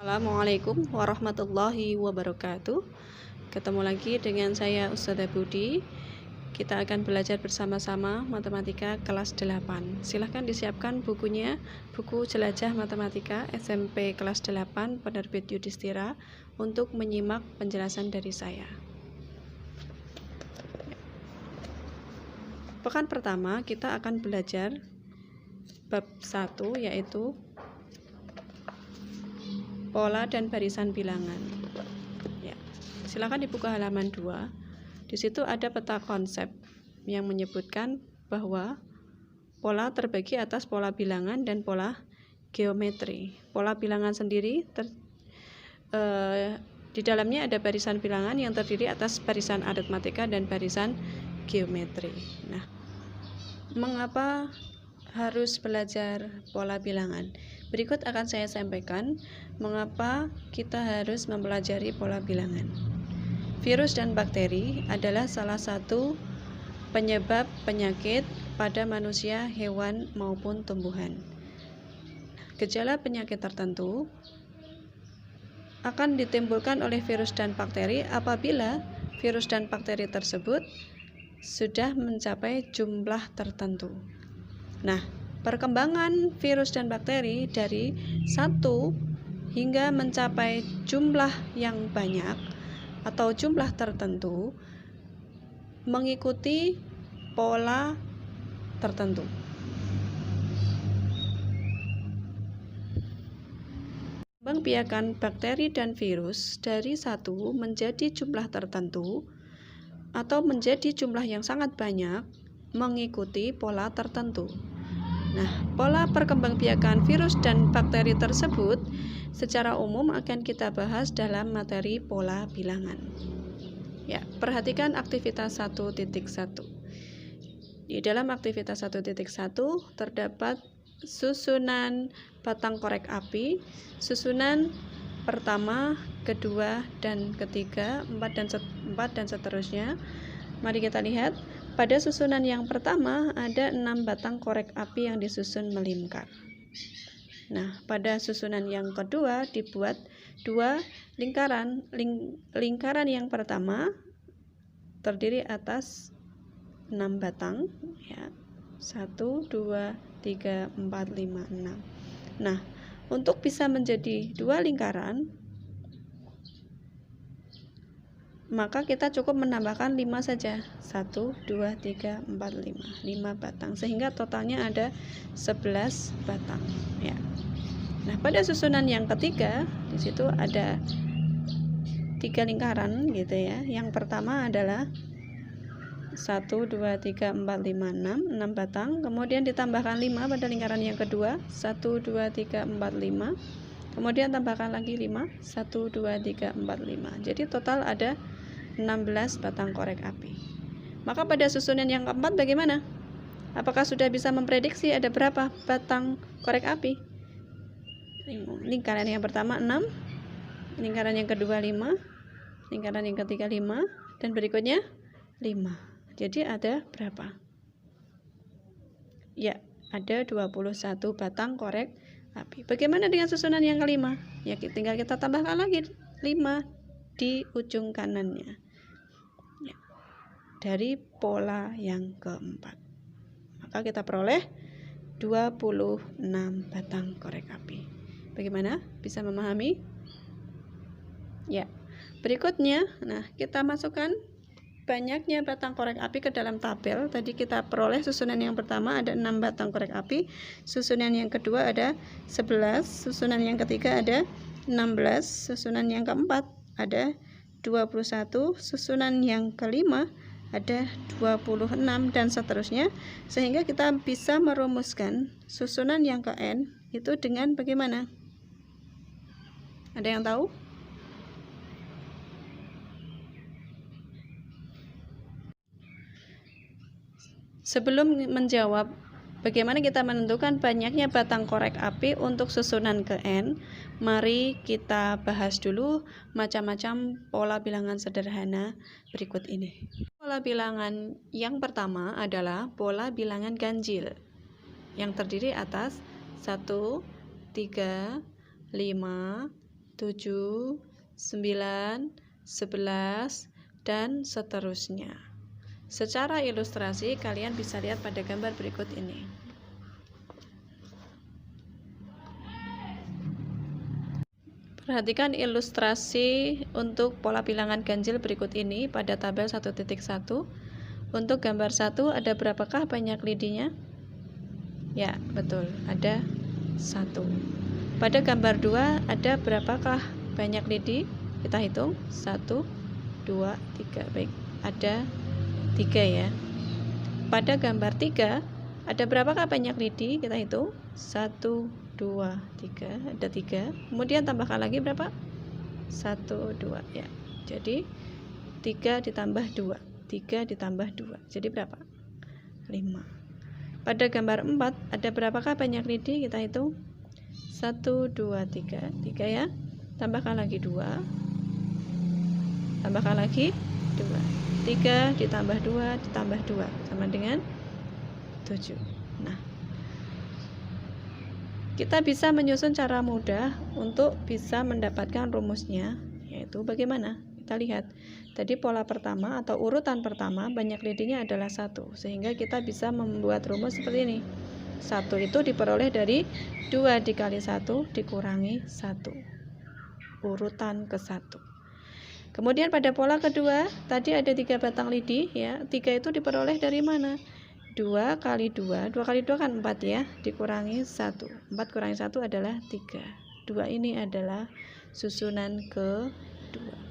Assalamualaikum warahmatullahi wabarakatuh. Ketemu lagi dengan saya Ustazah Budi. Kita akan belajar bersama-sama matematika kelas 8. Silahkan disiapkan bukunya, buku Jelajah Matematika SMP kelas 8 penerbit Yudhistira, untuk menyimak penjelasan dari saya. Pekan pertama kita akan belajar bab 1, yaitu pola dan barisan bilangan. Ya, silakan dibuka halaman 2. Di situ ada peta konsep yang menyebutkan bahwa pola terbagi atas pola bilangan dan pola geometri. Pola bilangan sendiri di dalamnya ada barisan bilangan yang terdiri atas barisan aritmatika dan barisan geometri. Nah, mengapa harus belajar pola bilangan? Berikut akan saya sampaikan mengapa kita harus mempelajari pola bilangan. Virus dan bakteri adalah salah satu penyebab penyakit pada manusia, hewan, maupun tumbuhan. Gejala penyakit tertentu akan ditimbulkan oleh virus dan bakteri apabila virus dan bakteri tersebut sudah mencapai jumlah tertentu. Nah, perkembangan virus dan bakteri dari 1 hingga mencapai jumlah yang banyak atau jumlah tertentu mengikuti pola tertentu. Pengbiakan bakteri dan virus dari 1 menjadi jumlah tertentu atau menjadi jumlah yang sangat banyak mengikuti pola tertentu. Nah, pola perkembangbiakan virus dan bakteri tersebut secara umum akan kita bahas dalam materi pola bilangan. Ya, perhatikan aktivitas 1.1. Di dalam aktivitas 1.1 terdapat susunan batang korek api, susunan pertama, kedua, dan ketiga, 4 dan seterusnya. Mari kita lihat. Pada susunan yang pertama ada 6 batang korek api yang disusun melingkar. Nah, pada susunan yang kedua dibuat 2 lingkaran. Lingkaran yang pertama terdiri atas 6 batang, ya. 1, 2, 3, 4, 5, 6. Nah, untuk bisa menjadi 2 lingkaran, maka kita cukup menambahkan 5 saja. 1, 2, 3, 4, 5 batang, sehingga totalnya ada 11 batang, ya. Nah, pada susunan yang ketiga di situ ada 3 lingkaran gitu ya. Yang pertama adalah 1, 2, 3, 4, 5, 6 batang, kemudian ditambahkan 5 pada lingkaran yang kedua, 1, 2, 3, 4, 5, kemudian tambahkan lagi 5, 1, 2, 3, 4, 5. Jadi total ada 16 batang korek api. Maka pada susunan yang keempat bagaimana? Apakah sudah bisa memprediksi ada berapa batang korek api? Lingkaran yang pertama 6, lingkaran yang kedua 5, lingkaran yang ketiga 5, dan berikutnya 5. Jadi ada berapa? Ya, ada 21 batang korek api. Bagaimana dengan susunan yang kelima? Ya, tinggal kita tambahkan lagi 5 di ujung kanannya, ya, dari pola yang keempat. Maka kita peroleh 26 batang korek api. Bagaimana? Bisa memahami? Ya. Berikutnya, nah, kita masukkan banyaknya batang korek api ke dalam tabel. Tadi kita peroleh susunan yang pertama ada 6 batang korek api, susunan yang kedua ada 11, susunan yang ketiga ada 16, susunan yang keempat ada 21, susunan yang kelima ada 26, dan seterusnya, sehingga kita bisa merumuskan susunan yang ke N itu dengan bagaimana? Ada yang tahu? Sebelum menjawab bagaimana kita menentukan banyaknya batang korek api untuk susunan ke N, mari kita bahas dulu macam-macam pola bilangan sederhana berikut ini. Pola bilangan yang pertama adalah pola bilangan ganjil yang terdiri atas 1, 3, 5, 7, 9, 11, dan seterusnya. Secara ilustrasi kalian bisa lihat pada gambar berikut ini. Perhatikan ilustrasi untuk pola bilangan ganjil berikut ini pada tabel 1.1. Untuk gambar 1 ada berapakah banyak lidinya? Ya, betul, ada 1. Pada gambar 2 ada berapakah banyak lidi? Kita hitung 1, 2, 3. Baik, ada 3 ya. Pada gambar 3 ada berapakah banyak lidi? Kita hitung 1, 2, 3. Ada 3. Kemudian tambahkan lagi berapa? 1, 2 ya. Jadi 3 ditambah 2. 3 ditambah 2. Jadi berapa? 5. Pada gambar 4 ada berapakah banyak lidi? Kita hitung 1, 2, 3. 3 ya. Tambahkan lagi 2. Tambahkan lagi 2. 3 ditambah 2 ditambah 2 sama dengan 7. Nah, kita bisa menyusun cara mudah untuk bisa mendapatkan rumusnya, yaitu bagaimana? Kita lihat. Tadi pola pertama atau urutan pertama banyak lidinya adalah 1, sehingga kita bisa membuat rumus seperti ini. 1 itu diperoleh dari 2 dikali 1 dikurangi 1. Urutan ke 1. Kemudian pada pola kedua, tadi ada 3 batang lidi ya. 3 itu diperoleh dari mana? 2 kali 2, 2 kali 2 kan 4 ya, dikurangi 1. 4 kurangi 1 adalah 3. 2 ini adalah susunan kedua.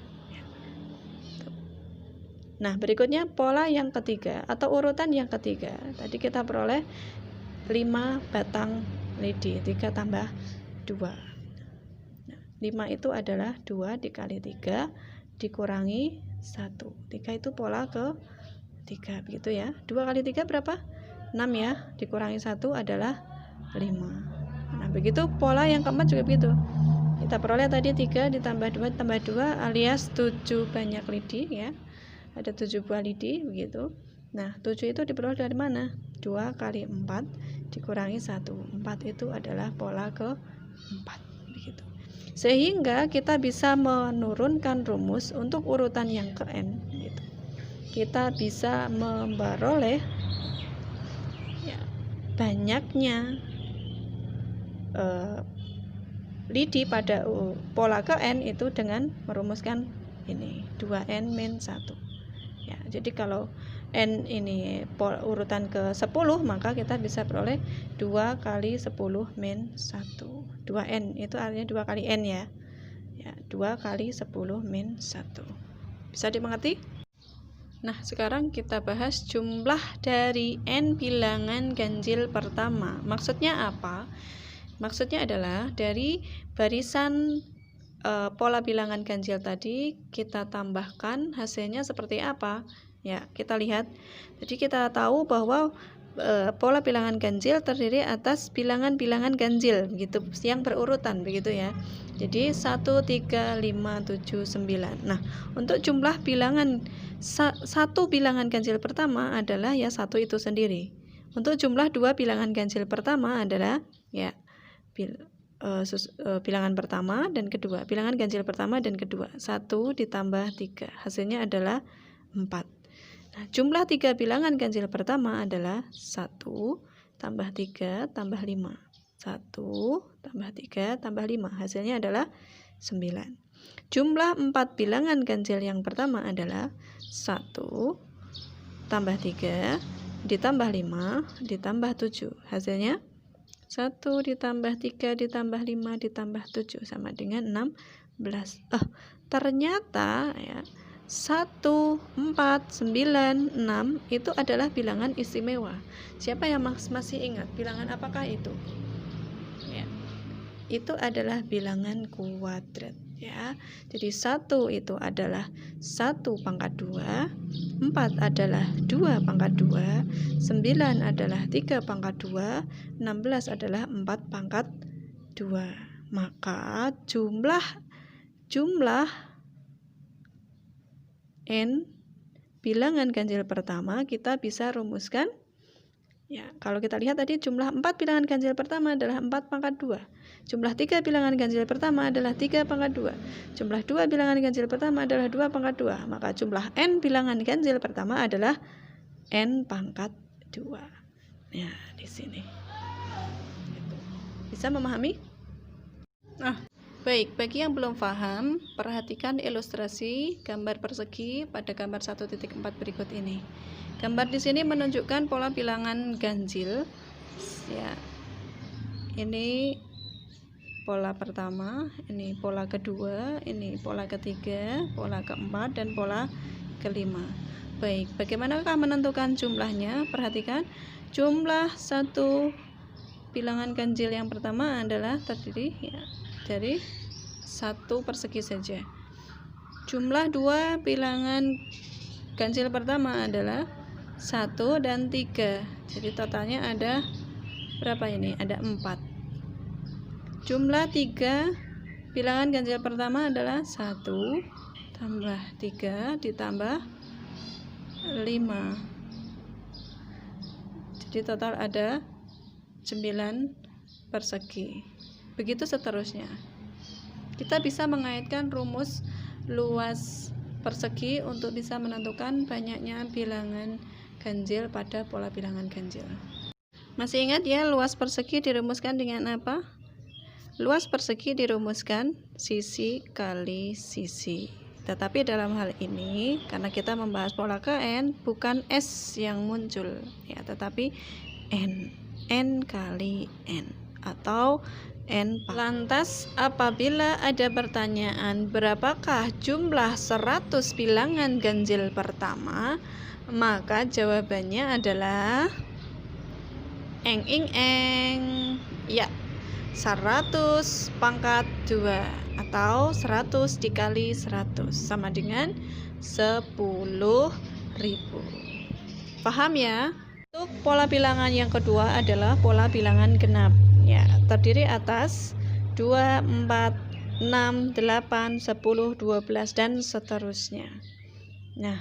Nah, berikutnya pola yang ketiga atau urutan yang ketiga. Tadi kita peroleh 5 batang lidi, 3 tambah 2. Nah, 5 itu adalah 2 dikali 3 dikurangi 1. 3 itu pola ke-3, begitu ya. 2 kali 3 berapa? 6 ya, dikurangi 1 adalah 5. Nah, begitu pola yang keempat juga begitu. Kita peroleh tadi 3 ditambah 2 ditambah 2 alias 7 banyak lidi ya. Ada 7 buah lidi begitu. Nah, 7 itu diperoleh dari mana? 2 kali 4 dikurangi 1. 4 itu adalah pola ke-4 begitu. Sehingga kita bisa menurunkan rumus untuk urutan yang ke-n gitu. Kita bisa memperoleh ya, banyaknya lidi pada pola ke-n itu dengan merumuskan ini 2n min 1. Ya, jadi kalau n ini urutan ke-10, maka kita bisa peroleh 2 kali 10 min 1. 2n itu artinya 2 kali n ya. Ya, 2 kali 10 min 1. Bisa dimengerti? Nah, sekarang kita bahas jumlah dari n bilangan ganjil pertama. Maksudnya apa? Maksudnya adalah dari barisan pola bilangan ganjil tadi kita tambahkan hasilnya seperti apa ya, kita lihat. Jadi kita tahu bahwa pola bilangan ganjil terdiri atas bilangan-bilangan ganjil begitu yang berurutan begitu ya. Jadi 1, 3, 5, 7, 9. Nah, untuk jumlah bilangan satu bilangan ganjil pertama adalah ya 1 itu sendiri. Untuk jumlah 2 bilangan ganjil pertama adalah ya bilangan pertama dan kedua, bilangan ganjil pertama dan kedua. 1 ditambah 3, hasilnya adalah 4. Nah, jumlah 3 bilangan ganjil pertama adalah 1 tambah 3 tambah 5. 1 tambah 3 tambah 5, hasilnya adalah 9. Jumlah 4 bilangan ganjil yang pertama adalah 1 tambah 3 ditambah 5 ditambah 7, hasilnya 1 ditambah 3 ditambah 5 ditambah 7 sama dengan 16. Ternyata ya 1, 4, 9, 6 itu adalah bilangan istimewa. Siapa yang masih ingat bilangan apakah itu? Ya, itu adalah bilangan kuadrat ya. Jadi 1 itu adalah 1 pangkat 2, 4 adalah 2 pangkat 2, 9 adalah 3 pangkat 2, 16 adalah 4 pangkat 2. Maka jumlah n bilangan ganjil pertama kita bisa rumuskan ya. Kalau kita lihat tadi jumlah 4 bilangan ganjil pertama adalah 4 pangkat 2. Jumlah 3 bilangan ganjil pertama adalah 3 pangkat 2. Jumlah 2 bilangan ganjil pertama adalah 2 pangkat 2. Maka jumlah n bilangan ganjil pertama adalah n pangkat 2. Ya, di sini. Bisa memahami? Baik, bagi yang belum paham, perhatikan ilustrasi gambar persegi pada gambar 1.4 berikut ini. Gambar di sini menunjukkan pola bilangan ganjil. Ya. Ini pola pertama, ini pola kedua, ini pola ketiga, pola keempat, dan pola kelima. Baik, bagaimanakah menentukan jumlahnya? Perhatikan, jumlah satu bilangan ganjil yang pertama adalah terdiri dari satu persegi saja. Jumlah dua bilangan ganjil pertama adalah 1 dan 3. Jadi totalnya ada berapa ini? Ada 4. Jumlah 3 bilangan ganjil pertama adalah 1 tambah 3 ditambah 5. Jadi total ada 9 persegi. Begitu seterusnya. Kita bisa mengaitkan rumus luas persegi untuk bisa menentukan banyaknya bilangan ganjil pada pola bilangan ganjil. Masih ingat ya, luas persegi dirumuskan dengan apa? Luas persegi dirumuskan sisi kali sisi. Tetapi dalam hal ini, karena kita membahas pola Kn, bukan S yang muncul, ya, tetapi N. N kali N atau N. Lantas, apabila ada pertanyaan berapakah jumlah 100 bilangan ganjil pertama, maka jawabannya adalah eng ing eng. Ya, 100 pangkat 2 atau 100 dikali 100 sama dengan 10.000. Paham ya? Untuk pola bilangan yang kedua adalah pola bilangan genap. Ya, terdiri atas 2, 4, 6, 8, 10, 12 dan seterusnya. Nah,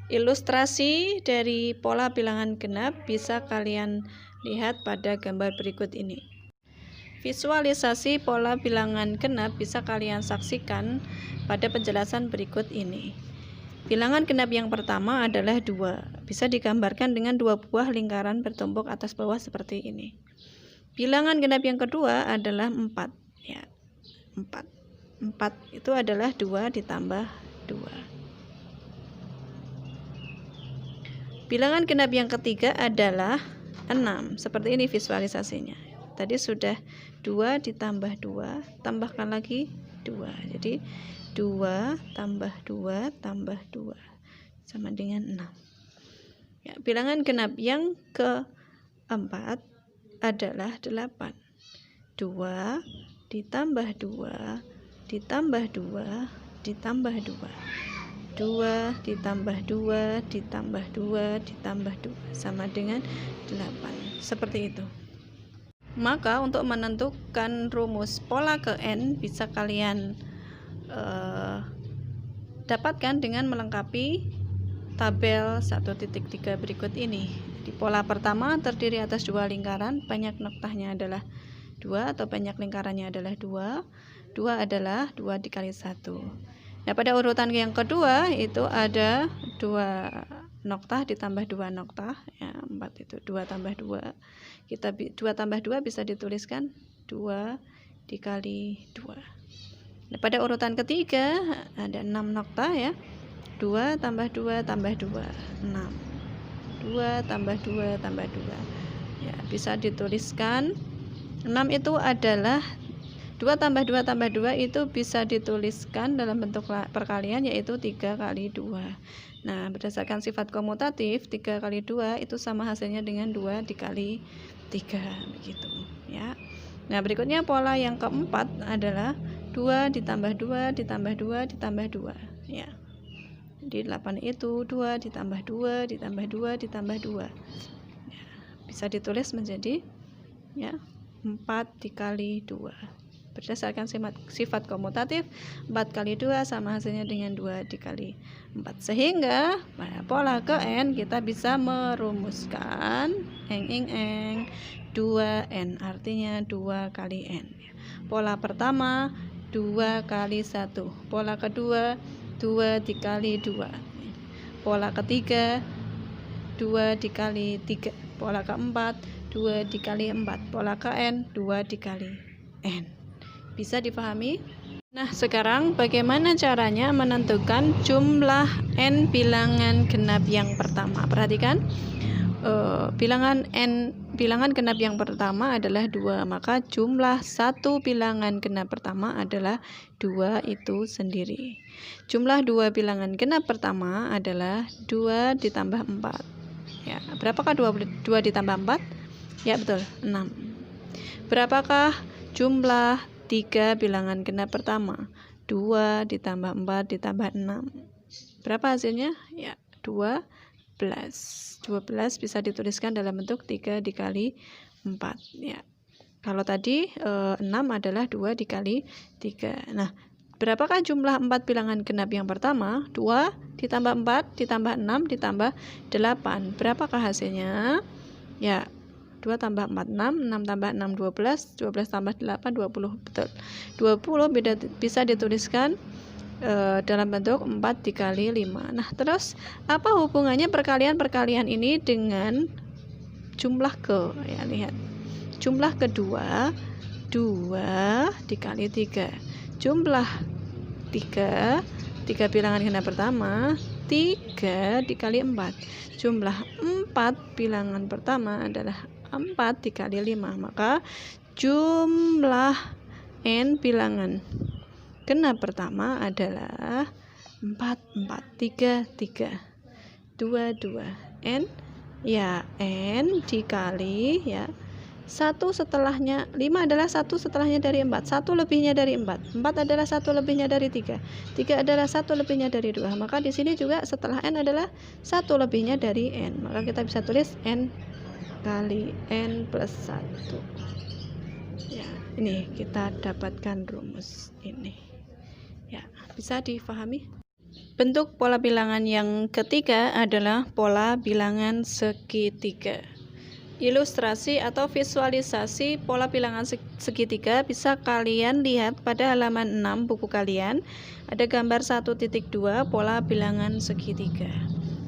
ilustrasi dari pola bilangan genap bisa kalian lihat pada gambar berikut ini. Visualisasi pola bilangan genap bisa kalian saksikan pada penjelasan berikut ini. Bilangan genap yang pertama adalah 2. Bisa digambarkan dengan 2 buah lingkaran bertumpuk atas bawah seperti ini. Bilangan genap yang kedua adalah 4. Ya, 4. 4 itu adalah 2 ditambah 2. Bilangan genap yang ketiga adalah 6. Seperti ini visualisasinya. Tadi sudah 2 ditambah 2, tambahkan lagi 2. Jadi 2 tambah 2 tambah 2 sama dengan 6. Ya, bilangan genap yang keempat adalah 8. 2 ditambah 2 ditambah 2 ditambah 2. 2 ditambah 2 ditambah 2 ditambah 2 sama dengan 8. Seperti itu. Maka untuk menentukan rumus pola Kn bisa kalian dapatkan dengan melengkapi tabel 1.3 berikut ini. Di pola pertama terdiri atas 2 lingkaran, banyak noktahnya adalah 2 atau banyak lingkarannya adalah 2. 2 adalah 2 dikali 1. Nah, pada urutan yang kedua itu ada 2 noktah ditambah 2 noktah, ya, 4 itu 2 tambah 2. 2 tambah 2 bisa dituliskan 2 dikali 2. Nah, pada urutan ketiga ada 6 noktah ya. 2 tambah 2 tambah 2, 6. 2 tambah 2 tambah 2. Ya, bisa dituliskan 6 itu adalah 2 tambah 2 tambah 2 itu bisa dituliskan dalam bentuk perkalian, yaitu 3 kali 2. Nah, berdasarkan sifat komutatif, 3 kali 2 itu sama hasilnya dengan 2 dikali 3, begitu ya. Nah, berikutnya pola yang keempat adalah 2 ditambah 2 ditambah 2 ditambah 2 ya. Jadi 8 itu 2 ditambah 2 ditambah 2 ditambah 2 ya, bisa ditulis menjadi ya 4 dikali 2. Berdasarkan sifat komutatif, 4 kali 2 sama hasilnya dengan 2 dikali 4. Sehingga pada pola ke N kita bisa merumuskan 2N, artinya 2 kali N. Pola pertama 2 kali 1. Pola kedua 2 dikali 2. Pola ketiga 2 dikali 3. Pola keempat 2 dikali 4. Pola ke N 2 dikali N. Bisa dipahami? Nah, sekarang bagaimana caranya menentukan jumlah N bilangan genap yang pertama? Perhatikan, bilangan genap yang pertama adalah 2, maka jumlah satu bilangan genap pertama adalah 2 itu sendiri. Jumlah 2 bilangan genap pertama adalah 2 ditambah 4. Ya, berapakah 2 ditambah 4? Ya, betul, 6. Berapakah jumlah 3 bilangan genap pertama? 2 ditambah 4 ditambah 6. Berapa hasilnya? Ya, 12. 12 bisa dituliskan dalam bentuk 3 dikali 4. Ya. Kalau tadi 6 adalah 2 dikali 3. Nah, berapakah jumlah 4 bilangan genap yang pertama? 2 ditambah 4 ditambah 6 ditambah 8. Berapakah hasilnya? Ya, 2 tambah 4, 6, 6 tambah 6, 12, 12 tambah 8, 20, betul. 20 bisa dituliskan dalam bentuk 4 dikali 5. Nah, terus apa hubungannya perkalian-perkalian ini dengan jumlah ke? Ya, lihat. Jumlah kedua 2 dikali 3. Jumlah 3 bilangan genap pertama 3 dikali 4. Jumlah 4 bilangan pertama adalah 4 dikali 5. Maka jumlah N bilangan genap pertama adalah 4, 4, 3, 3, 2, 2. N, ya, N dikali, ya, 1 setelahnya, 5 adalah 1 setelahnya dari 4, 1 lebihnya dari 4, 4 adalah 1 lebihnya dari 3, 3 adalah 1 lebihnya dari 2, maka di sini juga setelah N adalah 1 lebihnya dari N, maka kita bisa tulis N kali N plus 1. Ya, ini kita dapatkan rumus ini. Ya, bisa difahami? Bentuk pola bilangan yang ketiga adalah pola bilangan segitiga. Ilustrasi atau visualisasi pola bilangan segitiga bisa kalian lihat pada halaman 6 buku kalian. Ada gambar 1.2 pola bilangan segitiga.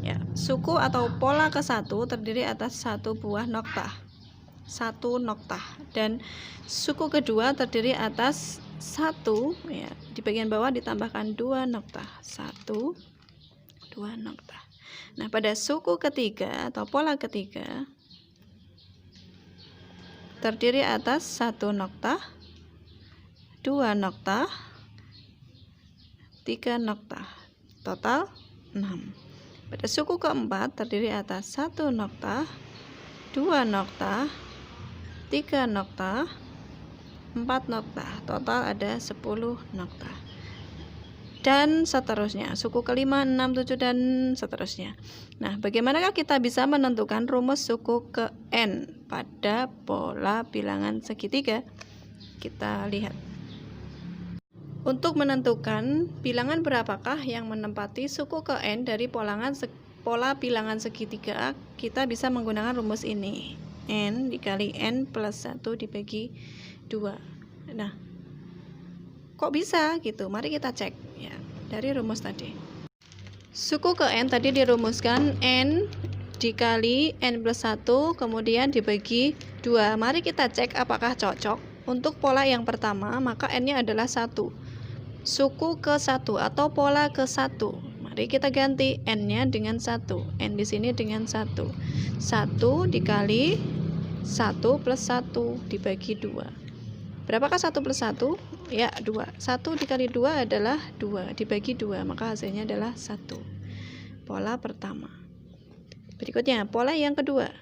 Ya, suku atau pola ke-1 terdiri atas 1 buah noktah. 1 noktah, dan suku kedua terdiri atas 1, ya, di bagian bawah ditambahkan 2 noktah. 1, 2 noktah. Nah, pada suku ketiga atau pola ketiga terdiri atas 1 noktah, 2 noktah, 3 noktah, total 6. Pada suku keempat terdiri atas 1 noktah, 2 noktah, 3 noktah, 4 noktah, total ada 10 noktah. Dan seterusnya, suku kelima, 6, 7, dan seterusnya. Nah, bagaimanakah kita bisa menentukan rumus suku ke N pada pola bilangan segitiga? Kita lihat. Untuk menentukan bilangan berapakah yang menempati suku ke N dari pola bilangan segitiga, kita bisa menggunakan rumus ini. N dikali N plus 1 dibagi 2. Nah, kok bisa gitu? Mari kita cek, ya, dari rumus tadi. Suku ke N tadi dirumuskan N dikali N plus 1 kemudian dibagi 2. Mari kita cek apakah cocok. Untuk pola yang pertama, maka N-nya adalah 1. Suku ke 1 atau pola ke 1. Mari kita ganti N-nya dengan 1. N di sini dengan 1. 1 dikali 1 plus 1 dibagi 2. Berapakah 1 plus 1? Ya, 2. 1 dikali 2 adalah 2. Dibagi 2, maka hasilnya adalah 1. Pola pertama. Berikutnya, pola yang kedua.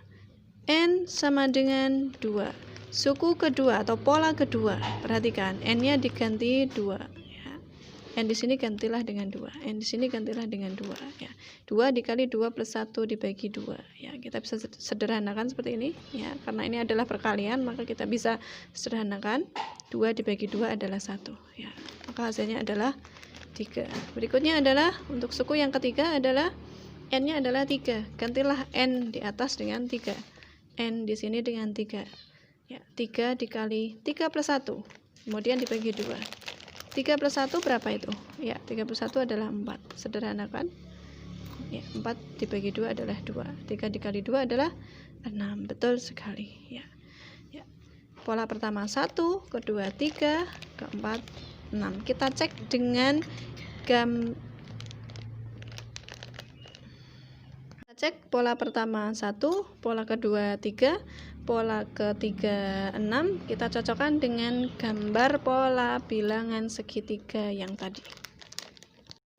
N sama dengan 2. Suku kedua atau pola kedua. Perhatikan, N-nya diganti 2. Ya. N di sini gantilah dengan 2. N di sini gantilah dengan 2 ya. 2 dikali 2 plus 1 dibagi 2 ya. Kita bisa sederhanakan seperti ini ya. Karena ini adalah perkalian, maka kita bisa sederhanakan 2 dibagi 2 adalah 1 ya. Maka hasilnya adalah 3. Berikutnya adalah untuk suku yang ketiga adalah N-nya adalah 3. Gantilah N di atas dengan 3. N di sini dengan 3 ya. 3 dikali 3 plus 1 kemudian dibagi 2. 3 plus 1 berapa itu? Ya, 3 plus 1 adalah 4. Sederhanakan. Ya, 4 dibagi 2 adalah 2. 3 dikali 2 adalah 6. Betul sekali. Ya. Ya. Pola pertama 1, kedua 3, keempat 6. Kita cek dengan cek pola pertama 1, pola kedua 3, pola ketiga 6. Kita cocokkan dengan gambar pola bilangan segitiga yang tadi.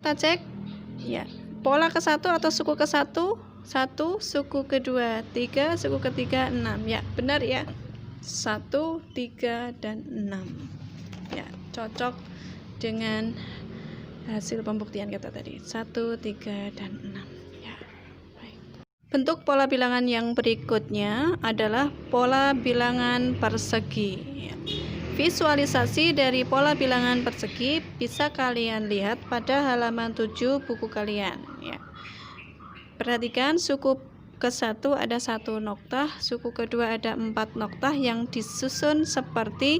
Kita cek ya, pola ke-1 atau suku ke-1, 1, suku kedua 3, suku ketiga 6 ya, benar ya. 1, 3 dan 6 ya, cocok dengan hasil pembuktian kita tadi. 1, 3 dan 6 ya. Baik. Bentuk pola bilangan yang berikutnya adalah pola bilangan persegi ya. Visualisasi dari pola bilangan persegi bisa kalian lihat pada halaman 7 buku kalian ya. Perhatikan suku ke-1 ada 1 noktah, suku kedua ada 4 noktah yang disusun seperti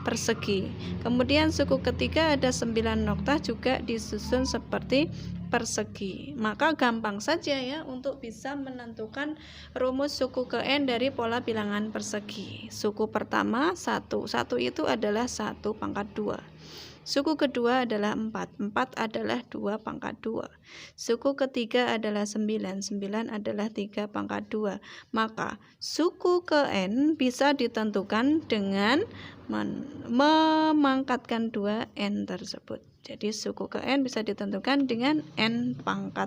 persegi. Kemudian suku ketiga ada 9 noktah juga disusun seperti persegi. Maka gampang saja ya untuk bisa menentukan rumus suku ke N dari pola bilangan persegi. Suku pertama 1. 1 itu adalah 1 pangkat 2. Suku kedua adalah 4. 4 adalah 2 pangkat 2. Suku ketiga adalah 9. 9 adalah 3 pangkat 2. Maka suku ke N bisa ditentukan dengan memangkatkan 2 N tersebut. Jadi suku ke N bisa ditentukan dengan N pangkat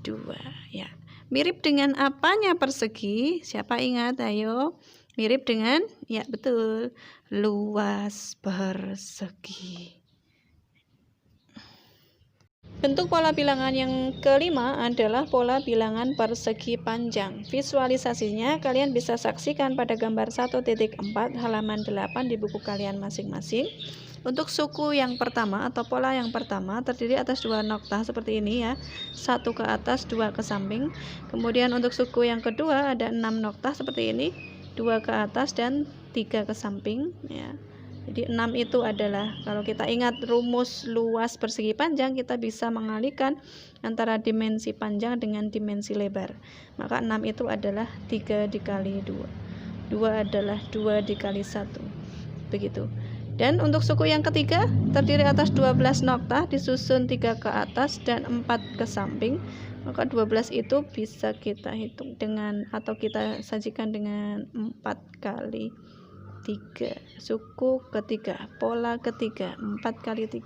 2 ya. Mirip dengan apanya persegi? Siapa ingat? Ayo. Mirip dengan, ya betul, luas persegi. Bentuk pola bilangan yang kelima adalah pola bilangan persegi panjang. Visualisasinya kalian bisa saksikan pada gambar 1.4 halaman 8 di buku kalian masing-masing. Untuk suku yang pertama atau pola yang pertama terdiri atas 2 noktah seperti ini ya. 1 ke atas, 2 ke samping. Kemudian untuk suku yang kedua ada 6 noktah seperti ini. 2 ke atas dan 3 ke samping ya. Jadi 6 itu adalah, kalau kita ingat rumus luas persegi panjang, kita bisa mengalihkan antara dimensi panjang dengan dimensi lebar. Maka 6 itu adalah 3 dikali 2. 2 adalah 2 dikali 1. Begitu. Dan untuk suku yang ketiga terdiri atas 12 noktah disusun 3 ke atas dan 4 ke samping. Maka 12 itu bisa kita hitung dengan, atau kita sajikan dengan 4 kali 3. Suku ketiga, pola ketiga 4 kali 3,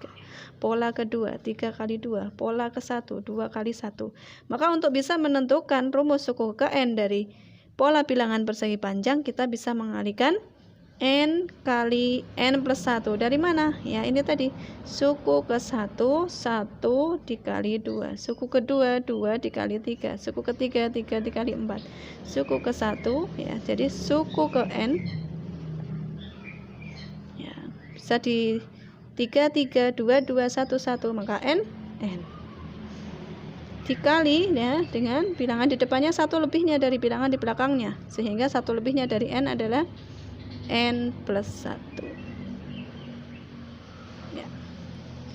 pola kedua 3 kali 2, pola ke-1 2 kali 1. Maka untuk bisa menentukan rumus suku ke N dari pola bilangan persegi panjang, kita bisa mengalihkan N kali N plus 1. Dari mana? Ya ini tadi, suku ke-1 1 dikali 2, suku kedua 2 dikali 3, suku ketiga 3 dikali 4, suku ke-1 ya. Jadi suku ke N bisa di 3, 3, 2, 2, 1, 1, maka N dikali ya dengan bilangan di depannya 1 lebihnya dari bilangan di belakangnya, sehingga 1 lebihnya dari N adalah N plus 1 ya.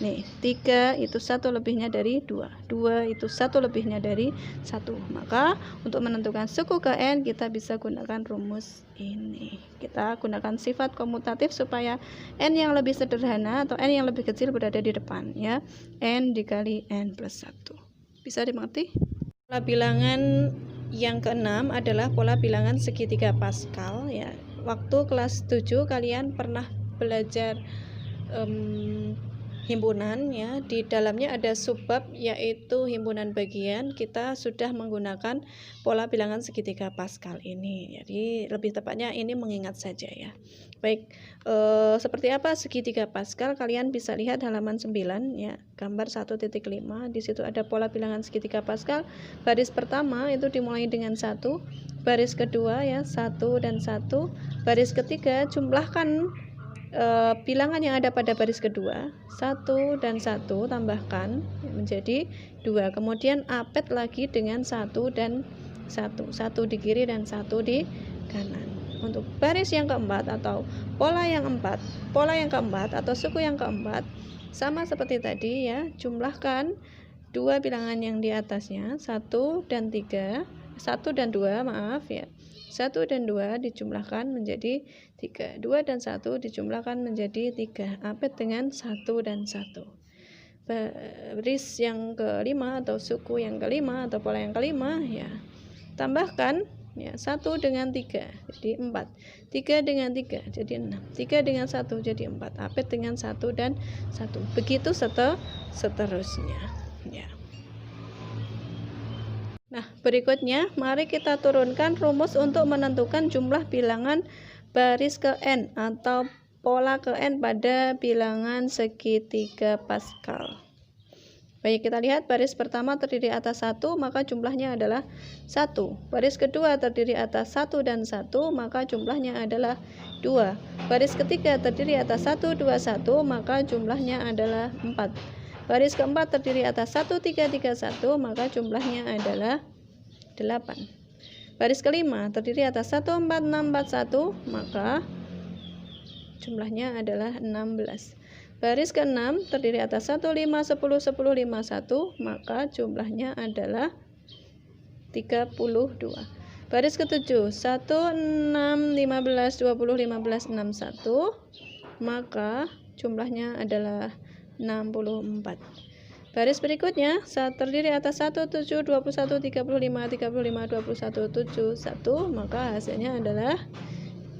Nih 3 itu 1 lebihnya dari 2, 2 itu 1 lebihnya dari 1. Maka untuk menentukan suku ke N kita bisa gunakan rumus ini. Kita gunakan sifat komutatif supaya N yang lebih sederhana atau N yang lebih kecil berada di depan ya. N dikali N plus 1. Bisa dimengerti? Pola bilangan yang keenam adalah pola bilangan segitiga Pascal ya. Waktu kelas 7 kalian pernah belajar himpunan ya, di dalamnya ada subbab yaitu himpunan bagian. Kita sudah menggunakan pola bilangan segitiga Pascal ini. Jadi lebih tepatnya ini mengingat saja ya. Baik, seperti apa segitiga Pascal? Kalian bisa lihat halaman 9 ya, gambar 1.5. Di situ ada pola bilangan segitiga Pascal. Baris pertama itu dimulai dengan 1, baris kedua ya 1 dan 1, baris ketiga jumlahkan bilangan yang ada pada baris kedua, 1 dan 1 tambahkan menjadi 2. Kemudian apet lagi dengan 1 dan 1 di kiri dan 1 di kanan. Untuk baris yang keempat atau pola yang keempat atau suku yang keempat, sama seperti tadi ya, jumlahkan dua bilangan yang di atasnya, 1 dan 2 maaf ya. 1 dan 2 dijumlahkan menjadi 3. 2 dan 1 dijumlahkan menjadi 3. Apet dengan 1 dan 1. Baris yang kelima atau suku yang kelima atau pola yang kelima ya. Tambahkan ya 1 dengan 3 jadi 4. 3 dengan 3 jadi 6. 3 dengan 1 jadi 4. Apet dengan 1 dan 1. Begitu seterusnya ya. Nah, berikutnya mari kita turunkan rumus untuk menentukan jumlah bilangan baris ke n atau pola ke n pada bilangan segitiga Pascal. Baik, kita lihat baris pertama terdiri atas 1, maka jumlahnya adalah 1. Baris kedua terdiri atas 1 dan 1, maka jumlahnya adalah 2. Baris ketiga terdiri atas 1, 2, 1, maka jumlahnya adalah 4. Baris keempat terdiri atas 1, 3, 3, 1, maka jumlahnya adalah 8. Baris kelima terdiri atas 1, 4, 6, 4, 1, maka jumlahnya adalah 16. Baris keenam terdiri atas 1, 5, 10, 10, 5, 1, maka jumlahnya adalah 32. Baris ketujuh 1, 6, 15, 20, 15, 6, 1, maka jumlahnya adalah 64. Baris berikutnya terdiri atas 1, 7, 21, 35, 35, 21, 7, 1, maka hasilnya adalah,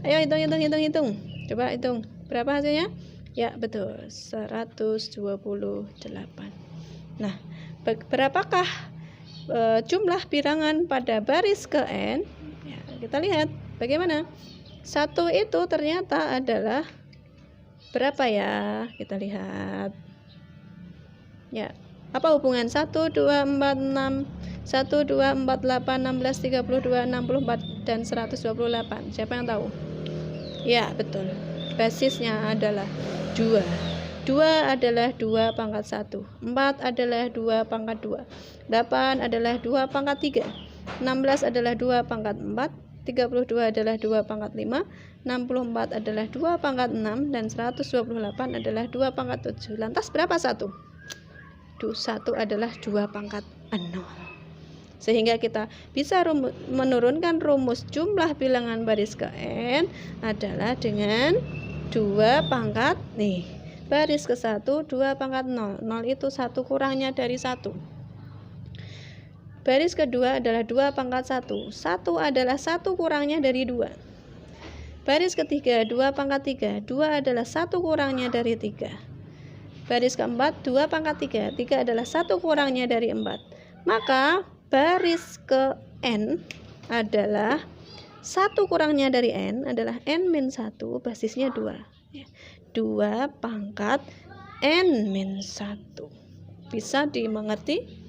ayo hitung. Coba hitung, berapa hasilnya? Ya betul, 128. Nah, berapakah jumlah bilangan pada baris ke n? Ya, kita lihat bagaimana. 1 itu ternyata adalah berapa ya? Kita lihat. Ya, apa hubungan 1, 2, 4, 6, 1, 2, 4, 8, 16, 32, 64, dan 128? Siapa yang tahu? Ya, betul. Basisnya adalah 2. 2 adalah 2 pangkat 1. 4 adalah 2 pangkat 2. 8 adalah 2 pangkat 3. 16 adalah 2 pangkat 4. 32 adalah 2 pangkat 5. 64 adalah 2 pangkat 6. Dan 128 adalah 2 pangkat 7. Lantas berapa 1? 1 adalah 2 pangkat 0. Sehingga kita bisa menurunkan rumus jumlah bilangan baris ke n adalah dengan 2 pangkat baris ke 1 2 pangkat 0. 0 itu 1 kurangnya dari 1. Baris kedua adalah 2 pangkat 1. 1 adalah 1 kurangnya dari 2. Baris ketiga 2 pangkat 3. 2 adalah 1 kurangnya dari 3. Baris keempat 2 pangkat 3. 3 adalah 1 kurangnya dari 4. Maka baris ke n adalah 1 kurangnya dari n adalah n-1, basisnya 2. 2 pangkat n-1. Bisa dimengerti?